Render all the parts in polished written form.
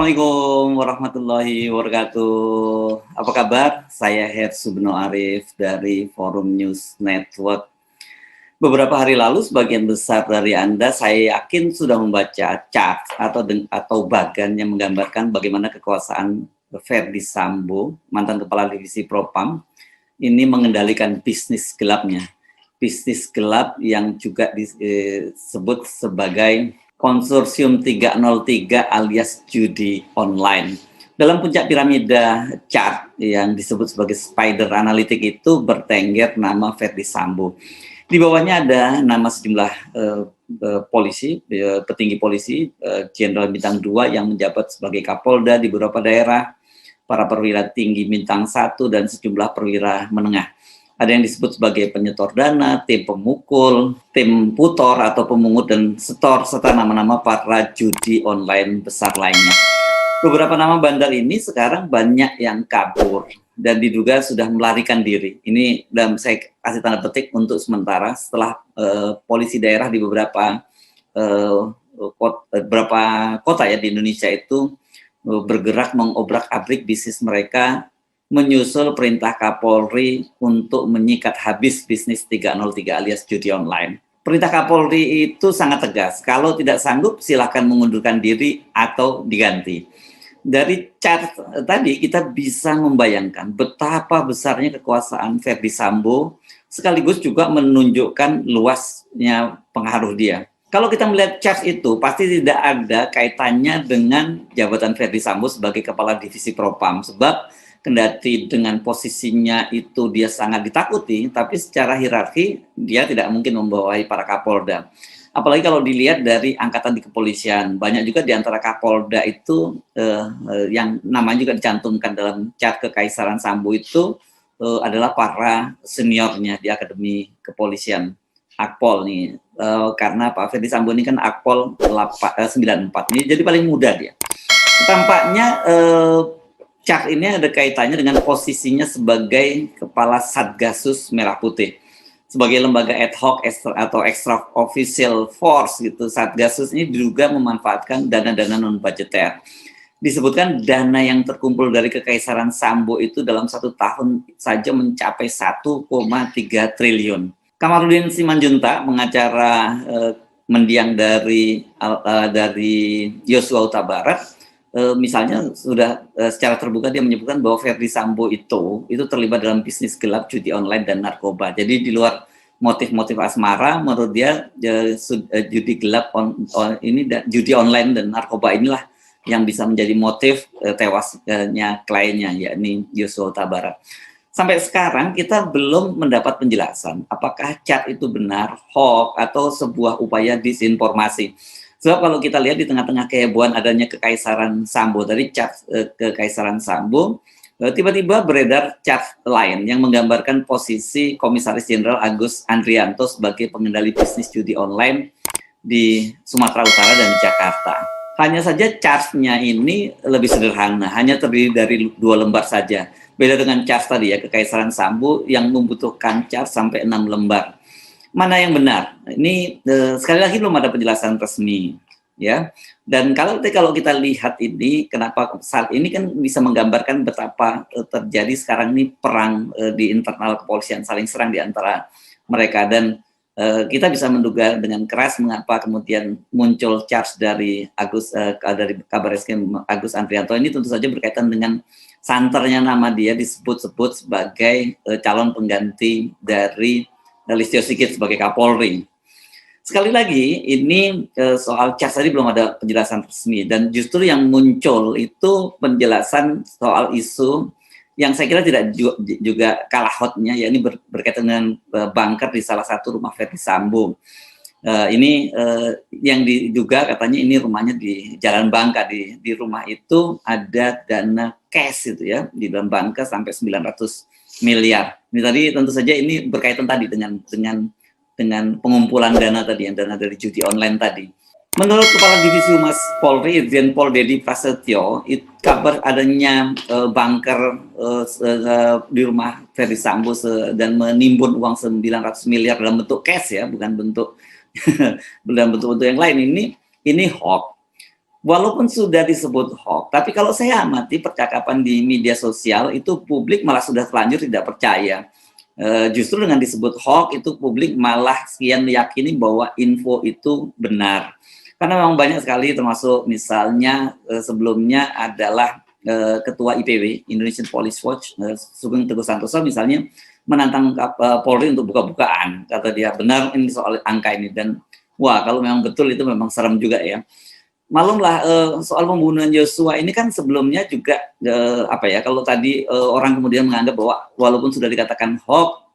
Assalamualaikum warahmatullahi wabarakatuh. Apa kabar? Saya Her Subno Arif dari Forum News Network. Beberapa hari lalu, sebagian besar dari Anda saya yakin sudah membaca chart atau bagan yang menggambarkan bagaimana kekuasaan Verdi Sambo, mantan Kepala Divisi Propam, ini mengendalikan bisnis gelapnya. Bisnis gelap yang juga disebut sebagai Konsorsium 303 alias judi online. Dalam puncak piramida chart yang disebut sebagai spider analitik itu bertengger nama Verdi Sambo. Di bawahnya ada nama sejumlah polisi, petinggi polisi, Jenderal Bintang 2 yang menjabat sebagai Kapolda di beberapa daerah, para perwira tinggi Bintang 1 dan sejumlah perwira menengah. Ada yang disebut sebagai penyetor dana, tim pemukul, tim putor atau pemungut dan setor, serta nama-nama para judi online besar lainnya. Beberapa nama bandar ini sekarang banyak yang kabur dan diduga sudah melarikan diri. Ini dalam saya kasih tanda petik untuk sementara setelah polisi daerah di beberapa kota ya di Indonesia itu bergerak mengobrak-abrik bisnis mereka, menyusul perintah Kapolri untuk menyikat habis bisnis 303 alias judi online. Perintah Kapolri itu sangat tegas, kalau tidak sanggup silakan mengundurkan diri atau diganti. Dari chart tadi kita bisa membayangkan betapa besarnya kekuasaan Verdi Sambo, sekaligus juga menunjukkan luasnya pengaruh dia. Kalau kita melihat chart itu, pasti tidak ada kaitannya dengan jabatan Verdi Sambo sebagai Kepala Divisi Propam, sebab kendati dengan posisinya itu dia sangat ditakuti, tapi secara hierarki dia tidak mungkin membawahi para Kapolda. Apalagi kalau dilihat dari angkatan di kepolisian, banyak juga di antara Kapolda itu yang namanya juga dicantumkan dalam chart Kekaisaran Sambo itu adalah para seniornya di Akademi Kepolisian, Akpol nih. Karena Pak Verdi Sambo ini kan Akpol 94, ini jadi paling muda dia. Tampaknya chart ini ada kaitannya dengan posisinya sebagai Kepala Satgasus Merah Putih. Sebagai lembaga ad hoc atau extra official force gitu, Satgasus ini diduga memanfaatkan dana-dana non-budgeter. Disebutkan dana yang terkumpul dari Kekaisaran Sambo itu dalam 1 tahun saja mencapai 1,3 triliun. Kamarudin Simanjuntak, pengacara mendiang dari Yosua Huta Barat, misalnya sudah secara terbuka dia menyebutkan bahwa Verdi Sambo itu terlibat dalam bisnis gelap judi online dan narkoba. Jadi di luar motif-motif asmara, menurut dia judi gelap judi online dan narkoba inilah yang bisa menjadi motif tewasnya kliennya, yakni Yosua Huta Barat. Sampai sekarang kita belum mendapat penjelasan apakah chat itu benar, hoax, atau sebuah upaya disinformasi. Sebab kalau kita lihat di tengah-tengah kehebohan adanya Kekaisaran Sambo, dari chat Kekaisaran Sambo, tiba-tiba beredar chat lain yang menggambarkan posisi Komisaris Jenderal Agus Andrianto sebagai pengendali bisnis judi online di Sumatera Utara dan Jakarta. Hanya saja chartnya ini lebih sederhana, hanya terdiri dari 2 lembar saja. Beda dengan chart tadi ya, Kekaisaran Sambo yang membutuhkan chart sampai 6 lembar. Mana yang benar? Ini sekali lagi belum ada penjelasan resmi, ya. Dan kalau kita lihat ini, kenapa saat ini kan bisa menggambarkan betapa terjadi sekarang ini perang di internal kepolisian, saling serang di antara mereka, dan kita bisa menduga dengan keras mengapa kemudian muncul charge dari Kabareskrim Agus Andrianto ini. Tentu saja berkaitan dengan santernya nama dia disebut-sebut sebagai calon pengganti dari Listio Sigit sebagai Kapolri. Sekali lagi, ini soal cas tadi belum ada penjelasan resmi, dan justru yang muncul itu penjelasan soal isu yang saya kira tidak juga kalah hotnya, yakni berkaitan dengan bunker di salah satu rumah Verdi Sambo. Ini yang diduga katanya ini rumahnya di Jalan Bangka, di rumah itu ada dana cash itu ya, di dalam bunker sampai 900 miliar. Ini tadi tentu saja ini berkaitan tadi dengan pengumpulan dana tadi, yang dana dari judi online tadi. Menurut Kepala Divisi Humas Polri, Irjen Pol Dedi Prasetyo, kabar adanya bunker di rumah Verdi Sambo dan menimbun uang 900 miliar dalam bentuk cash ya, bukan bentuk dalam bentuk yang lain, ini hoax. Walaupun sudah disebut hoax, tapi kalau saya amati percakapan di media sosial itu publik malah sudah terlanjur tidak percaya. Justru dengan disebut hoax itu publik malah sekian meyakini bahwa info itu benar. Karena memang banyak sekali termasuk misalnya sebelumnya adalah Ketua IPW, Indonesian Police Watch, Sugeng Teguh Santoso misalnya menantang Polri untuk buka-bukaan. Kata dia, benar ini soal angka ini. Dan wah, kalau memang betul itu memang serem juga ya. Malumlah soal pembunuhan Yosua ini kan sebelumnya juga apa ya, kalau tadi orang kemudian menganggap bahwa walaupun sudah dikatakan hoax,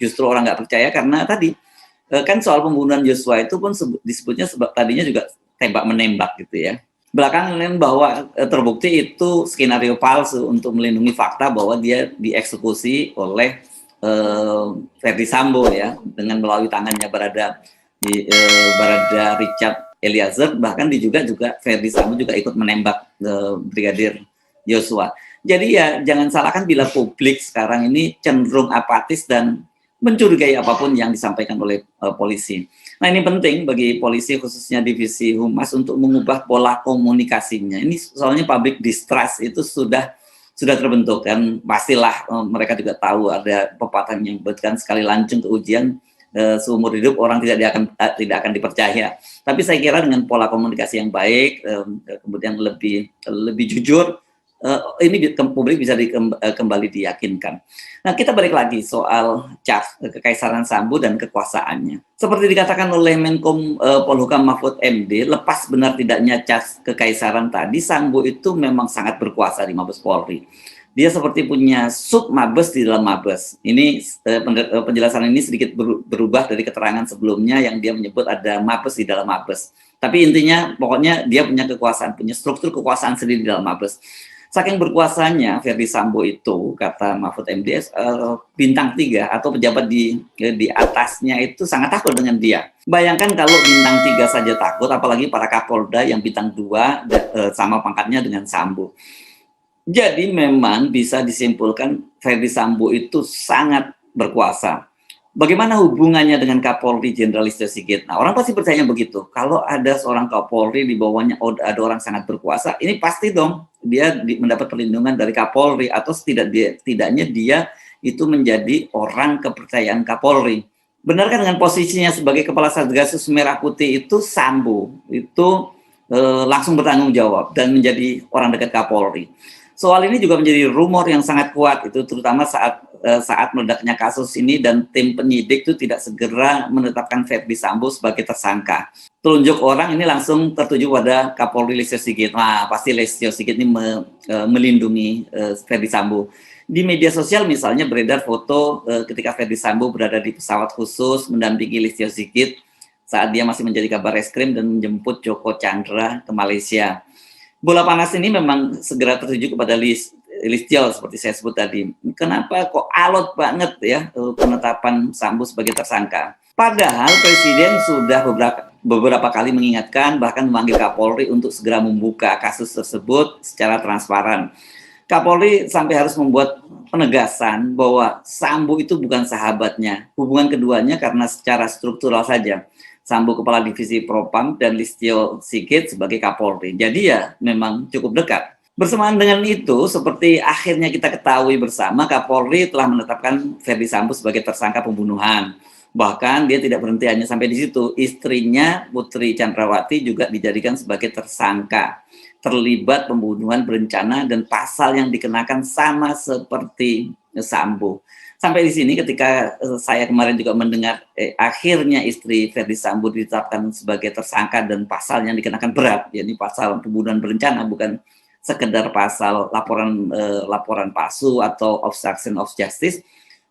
justru orang nggak percaya karena tadi kan soal pembunuhan Yosua itu pun disebutnya tadinya juga tembak menembak gitu ya. Belakangan bahwa terbukti itu skenario palsu untuk melindungi fakta bahwa dia dieksekusi oleh Ferdi Sambo ya, dengan melalui tangannya Barada Richard Eliezer, bahkan juga Ferdi Sambo juga ikut menembak Brigadir Yosua. Jadi ya jangan salahkan bila publik sekarang ini cenderung apatis dan mencurigai apapun yang disampaikan oleh polisi. Nah ini penting bagi polisi khususnya divisi humas untuk mengubah pola komunikasinya. Ini soalnya public distrust itu sudah terbentuk kan, pastilah mereka juga tahu ada pepatah yang menyebutkan sekali lancung ke ujian seumur hidup orang tidak akan dipercaya. Tapi saya kira dengan pola komunikasi yang baik, kemudian lebih jujur, ini publik bisa kembali diyakinkan. Nah, kita balik lagi soal cas Kekaisaran Sambo dan kekuasaannya. Seperti dikatakan oleh Menkom Polhukam Mahfud MD, lepas benar tidaknya cas kekaisaran tadi, Sambo itu memang sangat berkuasa di Mabes Polri. Dia seperti punya sub mabes di dalam mabes. Ini penjelasan ini sedikit berubah dari keterangan sebelumnya yang dia menyebut ada mabes di dalam mabes. Tapi intinya pokoknya dia punya kekuasaan, punya struktur kekuasaan sendiri di dalam mabes. Saking berkuasanya Ferdi Sambo itu, kata Mahfud MD, bintang 3 atau pejabat di atasnya itu sangat takut dengan dia. Bayangkan kalau bintang 3 saja takut, apalagi para Kapolda yang bintang 2 sama pangkatnya dengan Sambo. Jadi memang bisa disimpulkan Ferdi Sambo itu sangat berkuasa. Bagaimana hubungannya dengan Kapolri Jenderal Listio Sigit? Nah, orang pasti percaya begitu. Kalau ada seorang Kapolri di bawahnya ada orang sangat berkuasa, ini pasti dong dia mendapat perlindungan dari Kapolri atau tidaknya dia itu menjadi orang kepercayaan Kapolri. Benar kan dengan posisinya sebagai Kepala Satgasus Merah Putih itu Sambo itu langsung bertanggung jawab dan menjadi orang dekat Kapolri. Soal ini juga menjadi rumor yang sangat kuat itu terutama saat meledaknya kasus ini dan tim penyidik itu tidak segera menetapkan Ferdi Sambo sebagai tersangka. Telunjuk orang ini langsung tertuju pada Kapolri Listio Sigit. Nah, pasti Listio Sigit ini melindungi Ferdi Sambo. Di media sosial misalnya beredar foto ketika Ferdi Sambo berada di pesawat khusus mendampingi Listio Sigit saat dia masih menjadi Kabar Reskrim dan menjemput Joko Chandra ke Malaysia. Bola panas ini memang segera tertuju kepada Listio seperti saya sebut tadi. Kenapa kok alot banget ya penetapan Sambo sebagai tersangka? Padahal Presiden sudah beberapa kali mengingatkan bahkan memanggil Kapolri untuk segera membuka kasus tersebut secara transparan. Kapolri sampai harus membuat penegasan bahwa Sambo itu bukan sahabatnya. Hubungan keduanya karena secara struktural saja. Sambo Kepala Divisi Propam dan Listio Sigit sebagai Kapolri. Jadi ya memang cukup dekat. Bersamaan dengan itu, seperti akhirnya kita ketahui bersama, Kapolri telah menetapkan Ferdi Sambo sebagai tersangka pembunuhan. Bahkan dia tidak berhenti hanya sampai di situ. Istrinya Putri Chandrawati juga dijadikan sebagai tersangka. Terlibat pembunuhan berencana dan pasal yang dikenakan sama seperti Sambo. Sampai di sini ketika saya kemarin juga mendengar akhirnya istri Ferdi Sambo ditetapkan sebagai tersangka dan pasal yang dikenakan berat, yakni pasal pembunuhan berencana, bukan sekedar pasal laporan palsu atau obstruction of justice.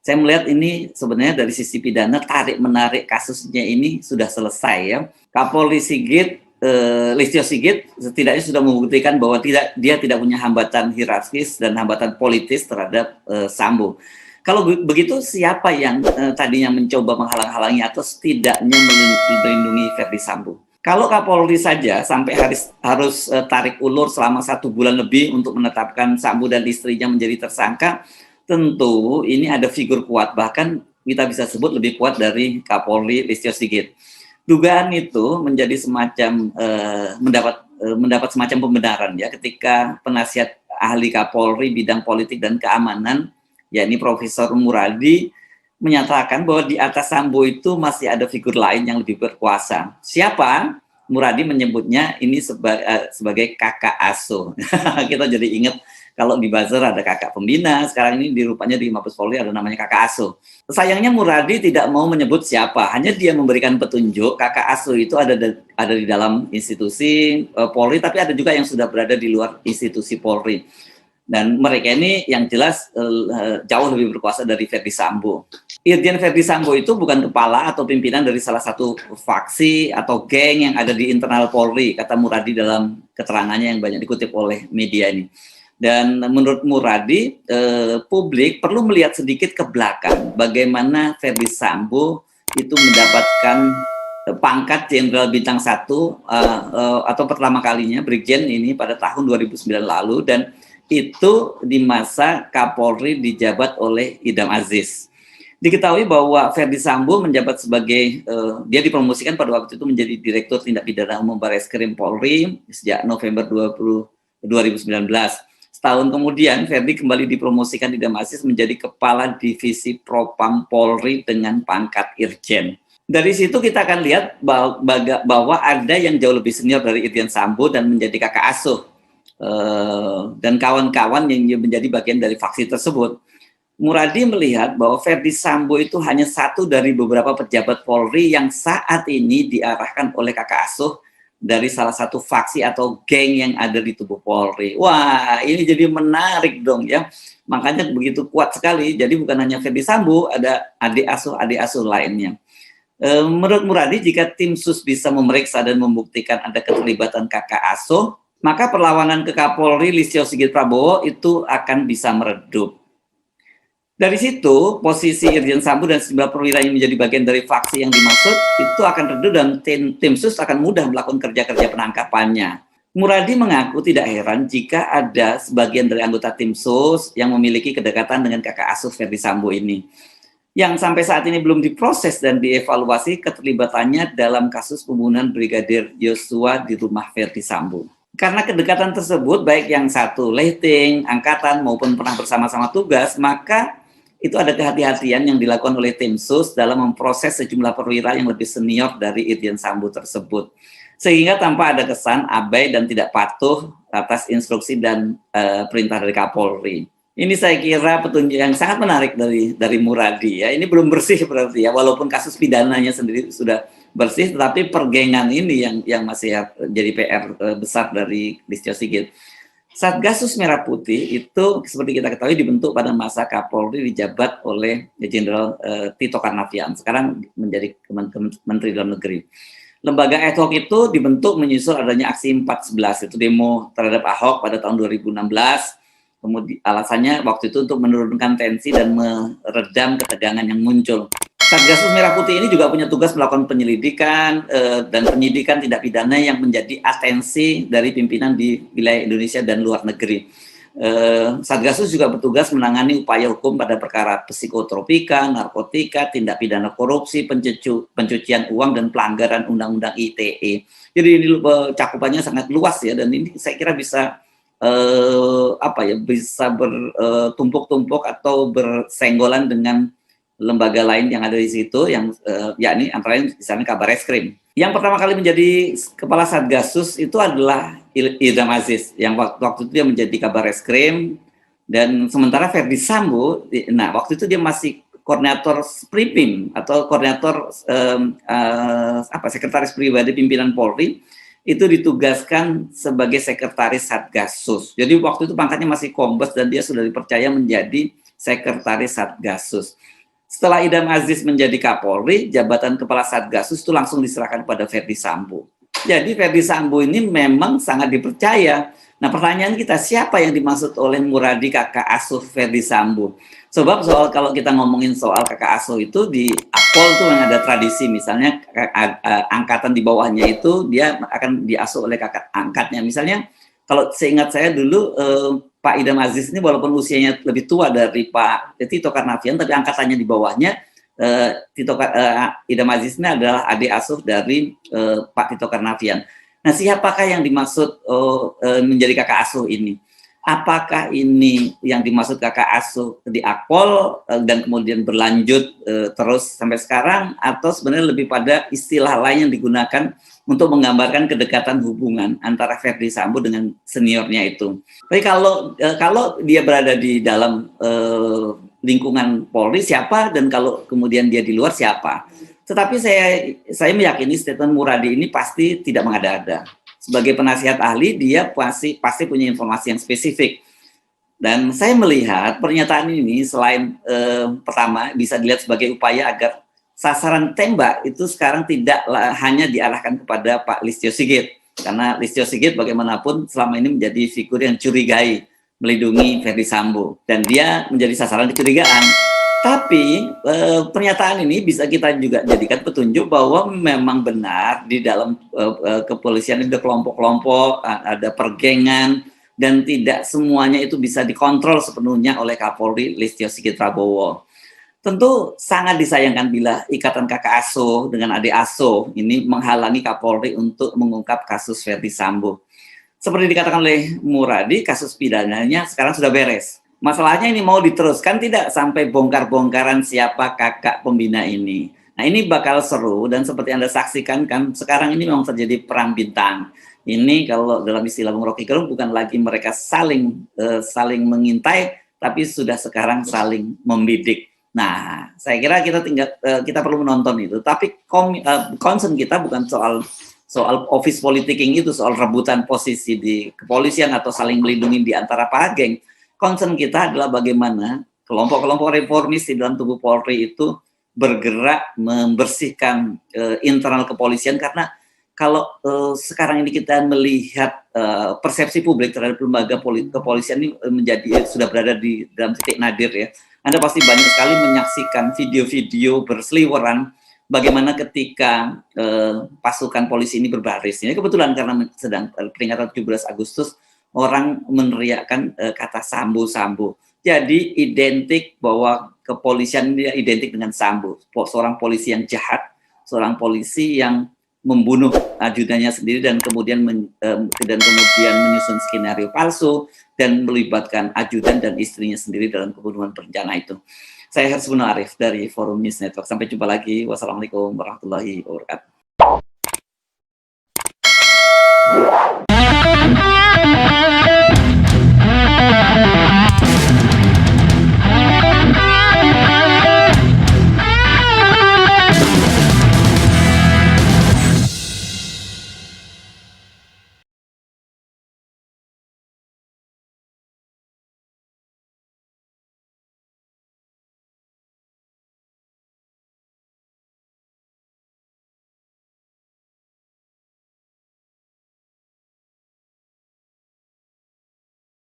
Saya melihat ini sebenarnya dari sisi pidana tarik-menarik kasusnya ini sudah selesai ya. Kapolri Listio Sigit setidaknya sudah membuktikan bahwa dia tidak punya hambatan hierarkis dan hambatan politis terhadap Sambo. Kalau begitu siapa yang tadinya mencoba menghalang-halangi atau setidaknya melindungi Ferdi Sambo? Kalau Kapolri saja sampai harus tarik ulur selama 1 bulan lebih untuk menetapkan Sambo dan istrinya menjadi tersangka, tentu ini ada figur kuat, bahkan kita bisa sebut lebih kuat dari Kapolri Listio Sigit. Dugaan itu menjadi semacam mendapat mendapat semacam pembenaran ya ketika penasihat ahli Kapolri bidang politik dan keamanan, yakni Profesor Muradi, menyatakan bahwa di atas Sambo itu masih ada figur lain yang lebih berkuasa. Siapa? Muradi menyebutnya ini sebagai kakak asuh. Kita jadi ingat kalau di buzzer ada kakak pembina, sekarang ini rupanya di Mabes Polri ada namanya kakak asuh. Sayangnya Muradi tidak mau menyebut siapa, hanya dia memberikan petunjuk kakak asuh itu ada di dalam institusi Polri, tapi ada juga yang sudah berada di luar institusi Polri. Dan mereka ini yang jelas jauh lebih berkuasa dari Ferdy Sambo. Irjen Ferdy Sambo itu bukan kepala atau pimpinan dari salah satu faksi atau geng yang ada di internal Polri, kata Muradi dalam keterangannya yang banyak dikutip oleh media ini. Dan menurut Muradi, publik perlu melihat sedikit ke belakang bagaimana Ferdy Sambo itu mendapatkan pangkat Jenderal Bintang 1 atau pertama kalinya Brigjen ini pada tahun 2009 lalu, dan itu di masa Kapolri dijabat oleh Idam Aziz. Diketahui bahwa Ferdy Sambo menjabat sebagai, dia dipromosikan pada waktu itu menjadi Direktur Tindak Pidana Umum Barreskrim Polri sejak November 2019. Setahun kemudian, Ferdy kembali dipromosikan Idam Aziz menjadi Kepala Divisi Propam Polri dengan pangkat Irjen. Dari situ kita akan lihat bahwa ada yang jauh lebih senior dari Irjen Sambo dan menjadi kakak asuh dan kawan-kawan yang menjadi bagian dari faksi tersebut. Muradi melihat bahwa Ferdy Sambo itu hanya satu dari beberapa pejabat Polri yang saat ini diarahkan oleh kakak asuh dari salah satu faksi atau geng yang ada di tubuh Polri. Wah, ini jadi menarik dong ya. Makanya begitu kuat sekali. Jadi bukan hanya Ferdy Sambo, ada adik asuh lainnya. Menurut Muradi, jika tim sus bisa memeriksa dan membuktikan ada keterlibatan kakak asuh, maka perlawanan ke Kapolri Listio Sigit Prabowo itu akan bisa meredup. Dari situ, posisi Irjen Sambo dan sejumlah perwira yang menjadi bagian dari faksi yang dimaksud itu akan redup dan tim sus akan mudah melakukan kerja-kerja penangkapannya. Muradi mengaku tidak heran jika ada sebagian dari anggota tim sus yang memiliki kedekatan dengan kakak asuh Ferdy Sambo ini, yang sampai saat ini belum diproses dan dievaluasi keterlibatannya dalam kasus pembunuhan Brigadir Yosua di rumah Ferdy Sambo. Karena kedekatan tersebut, baik yang satu lighting, angkatan, maupun pernah bersama-sama tugas, maka itu ada kehati-hatian yang dilakukan oleh tim sus dalam memproses sejumlah perwira yang lebih senior dari Irjen Sambo tersebut. Sehingga tanpa ada kesan abai dan tidak patuh atas instruksi dan perintah dari Kapolri. Ini saya kira petunjuk yang sangat menarik dari Muradi ya. Ini belum bersih berarti ya, walaupun kasus pidananya sendiri sudah bersih, tetapi pergengan ini yang masih jadi PR besar dari Listio Sigit. Satgasus Merah Putih itu seperti kita ketahui dibentuk pada masa Kapolri dijabat oleh Jenderal Tito Karnavian, sekarang menjadi Menteri Dalam Negeri. Lembaga ad hoc itu dibentuk menyusul adanya aksi 4.11, itu demo terhadap Ahok pada tahun 2016. Kemudian alasannya waktu itu untuk menurunkan tensi dan meredam ketegangan yang muncul. Satgasus Merah Putih ini juga punya tugas melakukan penyelidikan dan penyidikan tindak pidana yang menjadi atensi dari pimpinan di wilayah Indonesia dan luar negeri. Satgasus juga bertugas menangani upaya hukum pada perkara psikotropika, narkotika, tindak pidana korupsi, pencucian uang, dan pelanggaran Undang-Undang ITE. Jadi ini cakupannya sangat luas ya, dan ini saya kira bisa bisa bertumpuk-tumpuk atau bersenggolan dengan lembaga lain yang ada di situ, yang yakni antara lain misalnya Kabarreskrim. Yang pertama kali menjadi kepala Satgasus itu adalah Idam Aziz, yang waktu itu dia menjadi Kabarreskrim, dan sementara Ferdy Sambo, nah waktu itu dia masih koordinator Spripim atau koordinator sekretaris pribadi pimpinan Polri, itu ditugaskan sebagai sekretaris Satgasus. Jadi waktu itu pangkatnya masih kombes dan dia sudah dipercaya menjadi sekretaris Satgasus. Setelah Idam Aziz menjadi Kapolri, jabatan kepala Satgasus itu langsung diserahkan kepada Ferdy Sambo. Jadi Ferdy Sambo ini memang sangat dipercaya. Nah, pertanyaan kita, siapa yang dimaksud oleh Muradi kakak asuh Ferdy Sambo? Sebab kalau kita ngomongin soal kakak asuh itu di Akpol tuh yang ada tradisi, misalnya angkatan di bawahnya itu dia akan diasuh oleh kakak angkatnya. Misalnya kalau seingat saya dulu Pak Idam Aziz ini walaupun usianya lebih tua dari Pak Tito Karnavian, tapi angkatannya di bawahnya Idam Aziz ini adalah adik asuh dari Pak Tito Karnavian. Nah, siapakah yang dimaksud menjadi kakak asuh ini? Apakah ini yang dimaksud kakak asuh di Akpol dan kemudian berlanjut terus sampai sekarang, atau sebenarnya lebih pada istilah lain yang digunakan untuk menggambarkan kedekatan hubungan antara Verdi Sambo dengan seniornya itu. Tapi kalau dia berada di dalam lingkungan Polri siapa, dan kalau kemudian dia di luar siapa? Tetapi saya meyakini statement Muradi ini pasti tidak mengada-ada. Sebagai penasihat ahli, dia pasti punya informasi yang spesifik. Dan saya melihat pernyataan ini selain pertama bisa dilihat sebagai upaya agar sasaran tembak itu sekarang tidak hanya diarahkan kepada Pak Listio Sigit. Karena Listio Sigit bagaimanapun selama ini menjadi figur yang curigai melindungi Verdi Sambo. Dan dia menjadi sasaran kecurigaan. Tapi pernyataan ini bisa kita juga jadikan petunjuk bahwa memang benar di dalam kepolisian ada kelompok-kelompok, ada pergengan, dan tidak semuanya itu bisa dikontrol sepenuhnya oleh Kapolri Listio Sigit Prabowo. Tentu sangat disayangkan bila ikatan kakak asuh dengan adik asuh ini menghalangi Kapolri untuk mengungkap kasus Verdi Sambo. Seperti dikatakan oleh Muradi, kasus pidananya sekarang sudah beres. Masalahnya ini mau diteruskan tidak sampai bongkar-bongkaran siapa kakak pembina ini. Nah, ini bakal seru, dan seperti Anda saksikan kan sekarang ini memang terjadi perang bintang. Ini kalau dalam istilah Bung Rocky Gerung bukan lagi mereka saling mengintai, tapi sudah sekarang saling membidik. Nah, saya kira kita perlu menonton itu. Tapi concern kita bukan soal office politicking itu, soal rebutan posisi di kepolisian atau saling melindungi di antara para geng. Concern kita adalah bagaimana kelompok-kelompok reformis di dalam tubuh Polri itu bergerak membersihkan internal kepolisian, karena kalau sekarang ini kita melihat persepsi publik terhadap lembaga kepolisian ini sudah berada di dalam titik nadir ya. Anda pasti banyak sekali menyaksikan video-video berseliweran bagaimana ketika pasukan polisi ini berbaris. Ini kebetulan karena sedang peringatan 17 Agustus, orang meneriakkan kata Sambo-Sambo. Jadi identik bahwa kepolisian ini identik dengan Sambo, seorang polisi yang jahat, seorang polisi yang membunuh ajudannya sendiri dan kemudian menyusun skenario palsu dan melibatkan ajudan dan istrinya sendiri dalam pembunuhan berencana itu. Saya Hersbun Arif dari Forum News Network. Sampai jumpa lagi. Wassalamualaikum warahmatullahi wabarakatuh.